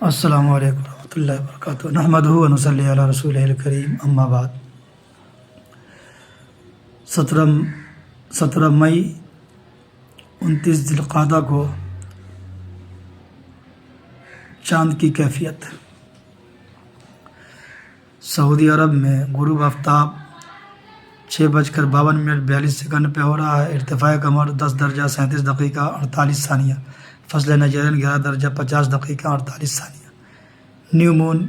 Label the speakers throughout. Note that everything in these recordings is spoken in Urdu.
Speaker 1: السلام علیکم ورحمۃ اللہ وبرکاتہ نحمدہ و نصلی علی رسول الکریم اما بعد 17 مئی 29 ذوالقعدہ کو چاند کی کیفیت۔ سعودی عرب میں غروب آفتاب 6:52:42 پہ ہو رہا ہے۔ ارتفاع قمر 10 درجہ 37 دقیقہ 48 ثانیہ۔ فصل نجرین 11 درجہ 50 دقیقہ 48 ثانیہ۔ نیو مون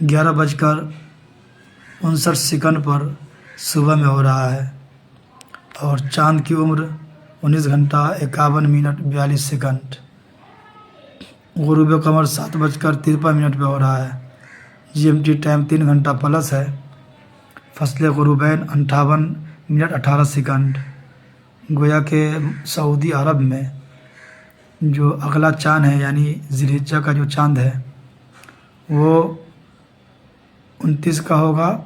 Speaker 1: 11:59 پر صبح میں ہو رہا ہے اور چاند کی عمر 19 گھنٹہ 51 منٹ 42 سیکنڈ۔ غروب قمر 7:53 پہ ہو رہا ہے۔ GMT ٹائم 3 گھنٹہ پلس ہے۔ فصل غروبین 58 منٹ 18 سیکنڈ۔ گویا کہ سعودی عرب میں جو اگلا چاند ہے یعنی ذی الحجہ کا جو چاند ہے وہ 29 کا ہوگا،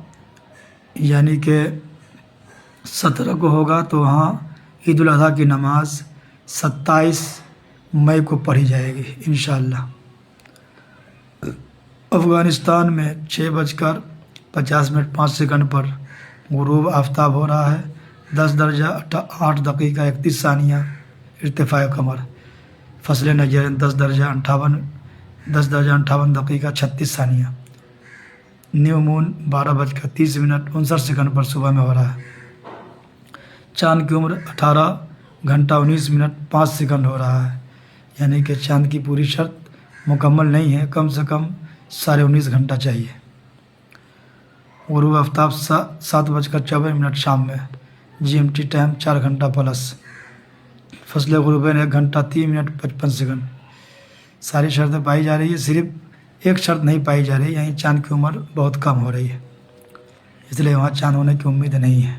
Speaker 1: یعنی کہ 17 کو ہوگا، تو وہاں عید الاضحیٰ کی نماز 27 مئی کو پڑھی جائے گی انشاءاللہ۔ افغانستان میں 6:50:05 پر غروب آفتاب ہو رہا ہے۔ 10 درجہ 8 دقیقہ 31 ثانیہ ارتفاع قمر۔ فصل نجرین 10 درجہ 58 دقیقہ 36 ثانیہ۔ نیو مون 12:30:59 پر صبح میں ہو رہا ہے۔ چاند کی عمر 18 گھنٹہ 19 منٹ 5 سیکنڈ ہو رہا ہے، یعنی کہ چاند کی پوری شرط مکمل نہیں ہے، کم سے کم 19.5 گھنٹہ چاہیے۔ غروب آفتاب 7:54 شام میں۔ GMT ٹائم 4 گھنٹہ پلس۔ فصل غروبین 1 گھنٹہ 3 منٹ 55 سیکنڈ۔ ساری شرطیں پائی جا رہی ہے، صرف ایک شرط نہیں پائی جا رہی، یہیں چاند کی عمر بہت کم ہو رہی ہے، اس لیے وہاں چاند ہونے کی امید نہیں ہے۔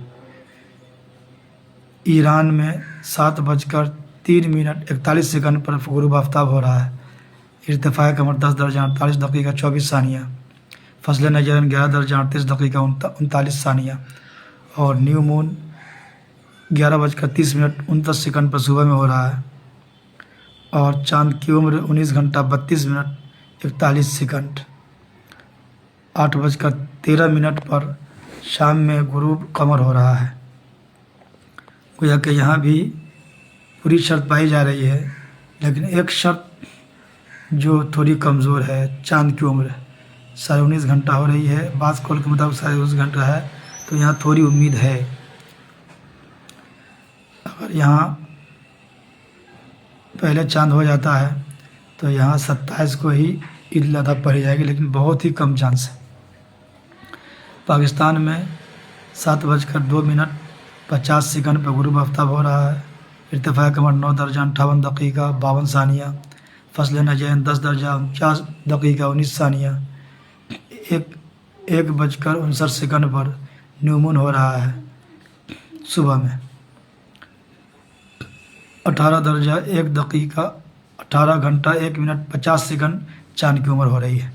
Speaker 1: ایران میں 7:03:41 پر غروب آفتاب ہو رہا ہے۔ ارتفاع قمر 10 درجہ 48 دقیقہ 24 ثانیہ۔ فصل نجرین 11 درجہ 38 دقیقہ 39 ثانیہ اور نیو مون 11:30:29 پر صبح میں ہو رہا ہے اور چاند کی عمر 19 گھنٹہ 32 منٹ 41 سیکنڈ۔ 8:13 پر شام میں غروب قمر ہو رہا ہے۔ گویا کہ یہاں بھی پوری شرط پائی جا رہی ہے، لیکن ایک شرط جو تھوڑی کمزور ہے، چاند کی عمر 19.5 گھنٹہ ہو رہی ہے، بعض قول کے مطابق 19.5 گھنٹہ ہے، تو یہاں تھوڑی امید ہے۔ اگر یہاں پہلے چاند ہو جاتا ہے تو یہاں 27 کو ہی عید الاضحیٰ پڑھی جائے گی، لیکن بہت ہی کم چانس ہے۔ پاکستان میں 7:02:50 پہ غروب آفتاب ہو رہا ہے۔ ارتفاع قمر 9 درجہ 58 دقیقہ 52 ثانیہ۔ فصل نجرین 10 درجہ 49 دقیقہ 19 ثانیہ۔ 1:59 پر نیو مون ہو رہا ہے صبح میں۔ 18 درجہ 1 دقیقہ 18 گھنٹہ 1 منٹ 50 سیکنڈ چاند کی عمر ہو رہی ہے۔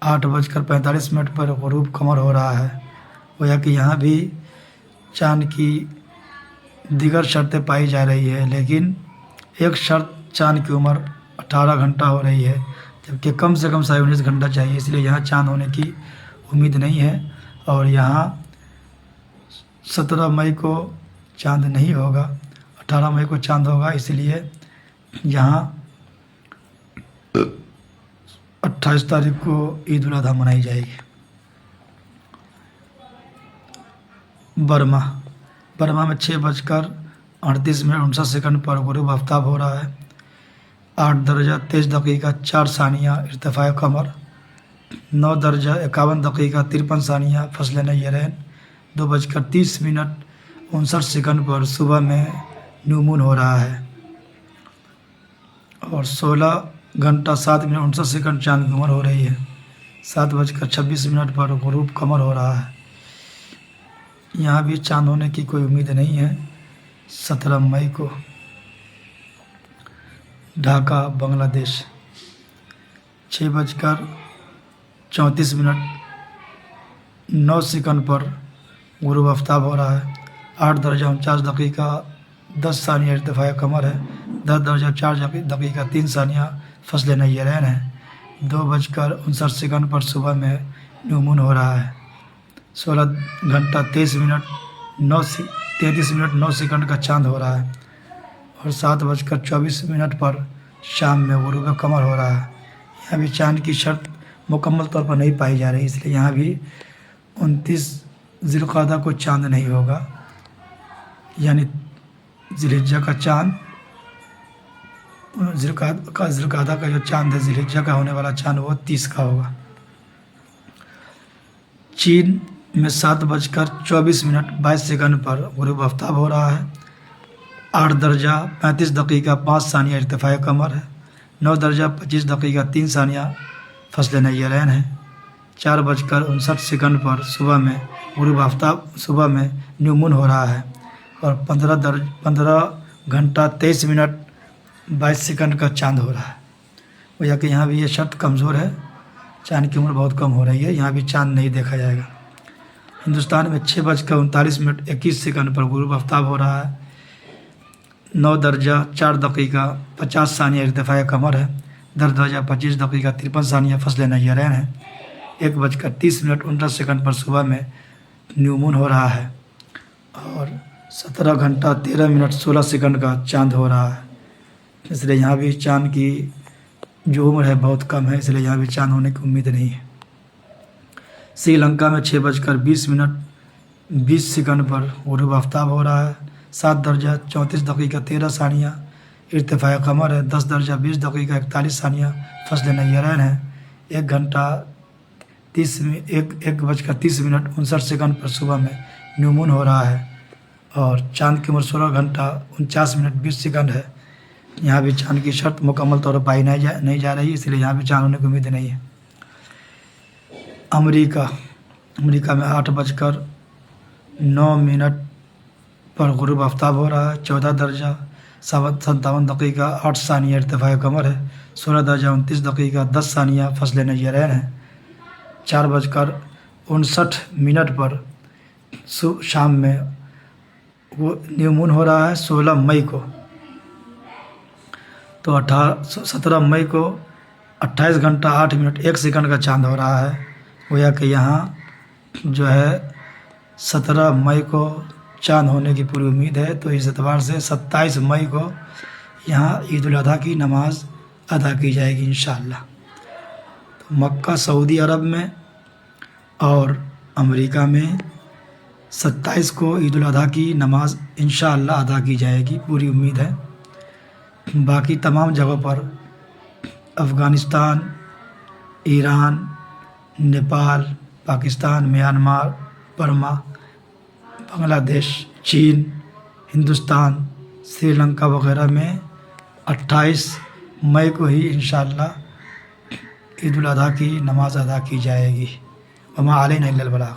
Speaker 1: 8:45 پر غروب قمر ہو رہا ہے۔ گویا کہ یہاں بھی چاند کی دیگر شرطیں پائی جا رہی ہے، لیکن ایک شرط چاند کی عمر 18 گھنٹہ ہو رہی ہے، جبکہ کم سے کم 19.5 گھنٹہ چاہیے، اس لیے یہاں چاند ہونے کی امید نہیں ہے اور یہاں 17 مئی کو چاند نہیں ہوگا، 18 مئی کو چاند ہوگا، اس لیے یہاں 28 تاریخ کو عید الاضحیٰ منائی جائے گی۔ برما میں 6:38:59 پر غروب آفتاب ہو رہا ہے۔ 8 درجہ 23 دقیقہ 4 ثانیہ ارتفاع قمر۔ 9 درجہ 51 دقیقہ 53 ثانیہ فصل نجرین۔ 2:30:59 پر صبح میں نیو مون ہو رہا ہے اور 16 گھنٹہ 7 منٹ 59 سیکنڈ چاند کی عمر ہو رہی ہے۔ 7:26 پر غروب قمر ہو رہا ہے۔ یہاں بھی چاند ہونے کی کوئی امید نہیں ہے۔ 17 مئی کو ڈھاکہ بنگلہ دیش 6:34:09 پر غروب آفتاب ہو رہا ہے۔ 8 درجہ 49 دقیقہ 10 ثانیہ ارتفاع قمر ہے۔ 10 درجہ 4 دقیقہ 3 ثانیہ فصل نجرین ہے۔ 2:59 پر صبح میں نیو مون ہو رہا ہے۔ 16:33 کا چاند ہو رہا ہے، اور 7:24 پر شام میں غروب قمر ہو رہا ہے۔ یہاں بھی چاند کی شرط مکمل طور پر نہیں پائی جا رہی، اس لیے یہاں بھی 29 ذی القعدہ کو چاند نہیں ہوگا، یعنی ذی الحجہ کا چاند، ذی القعدہ کا جو چاند ہے، ذی الحجہ کا ہونے والا چاند وہ 30 کا ہوگا۔ چین میں 7:24 پر غروب آفتاب ہو رہا ہے۔ 8 درجہ 35 دقیقہ 5 ثانیہ ارتفاع قمر ہے۔ 9 درجہ 25 دقیقہ 3 ثانیہ فصل نیرین ہے۔ 4:59 پر صبح میں غروب آفتاب، صبح میں نیو مون ہو رہا ہے، اور 15 گھنٹہ 23 منٹ 22 سیکنڈ کا چاند ہو رہا ہے۔ گویا کہ یہاں بھی یہ شرط کمزور ہے، چاند کی عمر بہت کم ہو رہی ہے، یہاں بھی چاند نہیں دیکھا جائے گا۔ ہندوستان میں 6:39 پر غروب آفتاب ہو رہا ہے۔ 9 درجہ 4 دقیقہ 50 ثانیہ ارتفاع قمر ہے۔ 10 درجہ 25 دقیقہ 53 ثانیہ فصل نیرین ہے۔ 1:30 پر صبح میں نیو مون ہو رہا ہے، اور 17 گھنٹہ 13 منٹ 16 سیکنڈ کا چاند ہو رہا ہے۔ اس لیے یہاں بھی چاند کی جو عمر ہے بہت کم ہے، اس لیے یہاں بھی چاند ہونے کی امید نہیں ہے۔ سری لنکا میں 6:20 پر غروب آفتاب ہو رہا ہے۔ 7 درجہ 34 دقیقہ 13 ثانیہ ارتفاع قمر ہے۔ 10 درجہ 20 دقیقہ 41 ثانیہ فصل نیرین ہے۔ 1:30 پر صبح میں نیو مون ہو رہا ہے، اور چاند کی عمر 16 گھنٹہ 49 منٹ 20 سیکنڈ ہے۔ یہاں بھی چاند کی شرط مکمل طور پر پائی نہیں جا رہی، اس لیے یہاں بھی چاند ہونے کی امید نہیں ہے۔ امریکہ میں 8:09 پر غروب آفتاب ہو رہا ہے۔ 14 درجہ 57 دقیقہ 8 ثانیہ ارتفاع قمر ہے۔ 16 درجہ 29 دقیقہ 10 ثانیہ فصل نیرین ہے۔ 4:59 پر شام میں وہ نیو مون ہو رہا ہے 16 مئی کو۔ تو 17 مئی کو 28 گھنٹہ 8 منٹ 1 سیکنڈ کا چاند ہو رہا ہے۔ گویا کہ یہاں جو ہے 17 مئی کو چاند ہونے کی پوری امید ہے، تو اس اعتبار سے 27 مئی کو یہاں عید الاضحیٰ کی نماز ادا کی جائے گی انشاءاللہ۔ تو مکہ سعودی عرب میں اور امریکہ میں 27 کو عید الاضحیٰ کی نماز انشاءاللہ ادا کی جائے گی، پوری امید ہے۔ باقی تمام جگہوں پر افغانستان، ایران، نیپال، پاکستان، میانمار، برما، بنگلہ دیش، چین، ہندوستان، سری لنکا وغیرہ میں 28 مئی کو ہی انشاءاللہ عید الاضحیٰ کی نماز ادا کی جائے گی۔ وما علینا الا البلاغ۔